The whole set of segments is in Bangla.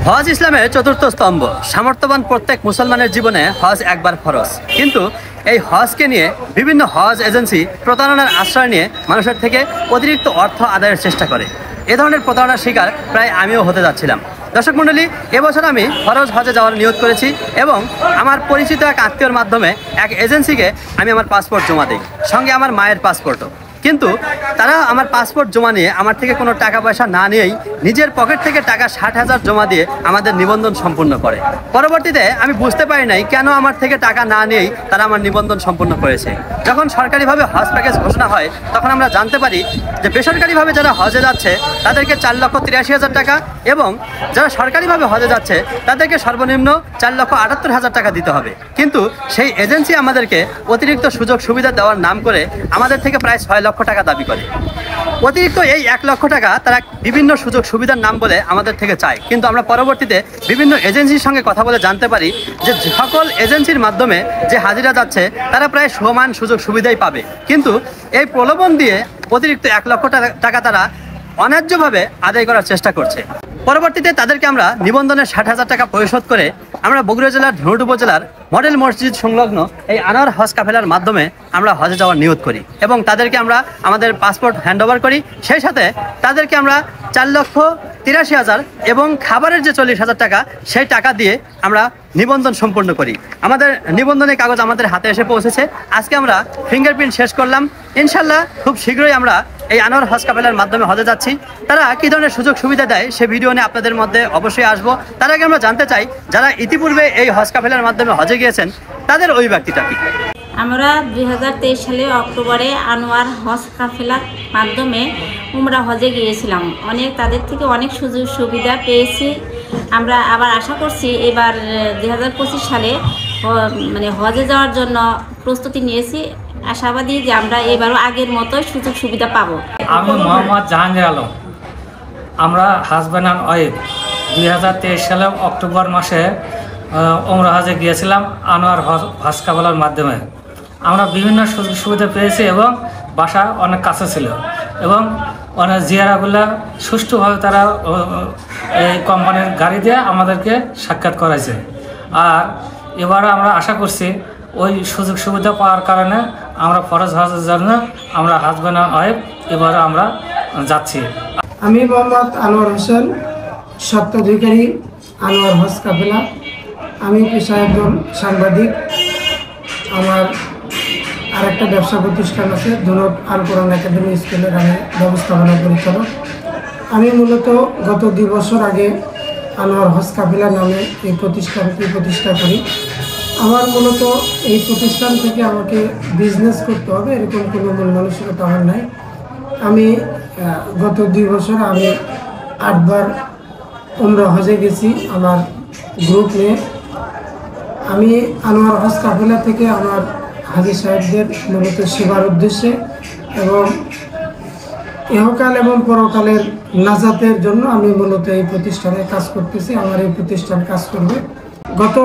হজ ইসলামের চতুর্থ স্তম্ভ। সামর্থ্যবান প্রত্যেক মুসলমানের জীবনে হজ একবার ফরজ। কিন্তু এই হজকে নিয়ে বিভিন্ন হজ এজেন্সি প্রতারণার আশ্রয় নিয়ে মানুষের থেকে অতিরিক্ত অর্থ আদায়ের চেষ্টা করে। এ ধরনের প্রতারণার শিকার প্রায় আমিও হতে যাচ্ছিলাম। দর্শক মণ্ডলী, এবছর আমি ফরজ হজে যাওয়ার নিয়ত করেছি এবং আমার পরিচিত এক আত্মীয়র মাধ্যমে এক এজেন্সিকে আমি আমার পাসপোর্ট জমা দিই, সঙ্গে আমার মায়ের পাসপোর্টও। কিন্তু তারা আমার পাসপোর্ট জমা নিয়ে আমার থেকে কোনো টাকা পয়সা না নিয়েই নিজের পকেট থেকে টাকা 60,000 জমা দিয়ে আমাদের নিবন্ধন সম্পূর্ণ করে। পরবর্তীতে আমি বুঝতে পারি নাই কেন আমার থেকে টাকা না নিয়েই তারা আমার নিবন্ধন সম্পূর্ণ করেছে। যখন সরকারিভাবে হজ প্যাকেজ ঘোষণা হয় তখন আমরা জানতে পারি যে বেসরকারিভাবে যারা হজে যাচ্ছে তাদেরকে 4,83,000 টাকা এবং যারা সরকারিভাবে হজে যাচ্ছে তাদেরকে সর্বনিম্ন 4,78,000 টাকা দিতে হবে। কিন্তু সেই এজেন্সি আমাদেরকে অতিরিক্ত সুযোগ সুবিধা দেওয়ার নাম করে আমাদের থেকে প্রায় 6 লক্ষ টাকা দাবি করে। অতিরিক্ত এই 1 লক্ষ টাকা তারা বিভিন্ন সুযোগ সুবিধার নাম বলে আমাদের থেকে চায়। কিন্তু আমরা পরবর্তীতে বিভিন্ন এজেন্সির সঙ্গে কথা বলে জানতে পারি যে সকল এজেন্সির মাধ্যমে যে হাজিরা যাচ্ছে তারা প্রায় সমান সুযোগ সুবিধাই পাবে। কিন্তু এই প্রলোভন দিয়ে অতিরিক্ত 1 লক্ষ টাকা তারা অন্যায্যভাবে আদায় করার চেষ্টা করছে। পরবর্তীতে তাদেরকে আমরা নিবন্ধনের 60,000 টাকা পরিশোধ করে আমরা বগুড়া জেলার ধুনট উপজেলার মডেল মসজিদ সংলগ্ন এই আনোয়ার হজ কাফেলার মাধ্যমে আমরা হজে যাওয়ার নিয়ত করি এবং তাদেরকে আমরা আমাদের পাসপোর্ট হ্যান্ডওভার করি। সেই সাথে তাদেরকে আমরা 4,83,000 এবং খাবারের যে 40,000 টাকা সেই টাকা দিয়ে আমরা নিবন্ধন সম্পূর্ণ করি। আমাদের নিবন্ধনের কাগজ আমাদের হাতে এসে পৌঁছেছে। আজকে আমরা ফিঙ্গারপ্রিন্ট শেষ করলাম। ইনশাল্লাহ খুব শীঘ্রই আমরা এই আনোয়ার হজ কাফেলার মাধ্যমে হজে যাচ্ছি। তারা কী ধরনের সুযোগ সুবিধা দেয় সে ভিডিও নিয়ে আপনাদের মধ্যে অবশ্যই আসবো। তার আগে আমরা জানতে চাই যারা ইতিপূর্বে এই হজ কাফেলার মাধ্যমে হজে গিয়েছেন তাদের ওই ব্যক্তিটা কি। আমরা 2023 সালে অক্টোবরে আনোয়ার হজ কাফেলার মাধ্যমে উমরা হজে গিয়েছিলাম। তাদের থেকে অনেক সুযোগ সুবিধা পেয়েছি। আমরা আবার আশা করছি এবার 2025 সালে হজে যাওয়ার জন্য প্রস্তুতি নিয়েছি। আশাবাদী যে আমরা এবারও আগের মতোই সুযোগ সুবিধা পাবো। আমি মোহাম্মদ জাহাঙ্গীর আলম। আমরা হাজব্যান্ড অ্যান্ড ওয়াইফ 2023 সালে অক্টোবর মাসে উমরা হজে গিয়েছিলাম আনোয়ার হজ কাফেলার মাধ্যমে। আমরা বিভিন্ন সুযোগ সুবিধা পেয়েছি এবং বাসা অনেক কাছে ছিল এবং অনেক জিয়ারাগুলো সুষ্ঠুভাবে তারা এই কোম্পানির গাড়ি দিয়ে আমাদেরকে সাক্ষাৎ করাইছে। আর এবার আমরা আশা করছি ওই সুযোগ সুবিধা পাওয়ার কারণে আমরা ফরজ হজের জন্য আমরা হাজব্যান্ড অ্যান্ড ওয়াইফ এবারে আমরা যাচ্ছি। আমি মোহাম্মদ আনোয়ার হোসেন, স্বত্বাধিকারী আনোয়ার হজ কাফেলা। আমি পেশায় একজন সাংবাদিক। আমার আরেকটা ব্যবসা প্রতিষ্ঠান আছে, ধুনট আল কোরআন একাডেমি স্কুলের আমি ব্যবস্থাপনা পরিচালক। আমি মূলত গত 2 বছর আগে আনোয়ার হজ কাফেলা নামে এই প্রতিষ্ঠানটি প্রতিষ্ঠা করি। আমার মূলত এই প্রতিষ্ঠান থেকে আমাকে বিজনেস করতে হবে এরকম কোনো মূল মানসিকতা আমার নাই। আমি গত 2 বছর আমি 8 বার উমরা হজে গেছি আমার গ্রুপ নিয়ে। আমি আনোয়ার হজ কাফেলা থেকে আমার হাজী সাহেবদের মূলত সেবার উদ্দেশ্যে এবং ইহকাল এবং পরকালের নাজাতের জন্য আমি মূলত এই প্রতিষ্ঠানে কাজ করতেছি। আমার এই প্রতিষ্ঠান কাজ করবে। গত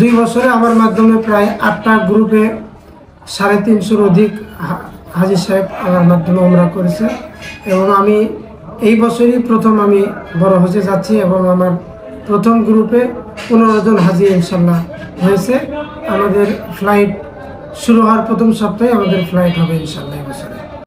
2 বছরে আমার মাধ্যমে প্রায় 8টা গ্রুপে 350-র অধিক হাজী সাহেব আমার মাধ্যমে উমরা করেছে এবং আমি এই বছরই প্রথম আমি বড় হজে যাচ্ছি এবং আমার প্রথম গ্রুপে 15 জন হাজী ইনশাল্লাহ হয়েছে। আমাদের ফ্লাইট শুরু হওয়ার প্রথম সপ্তাহে আমাদের ফ্লাইট হবে ইনশাল্লাহ।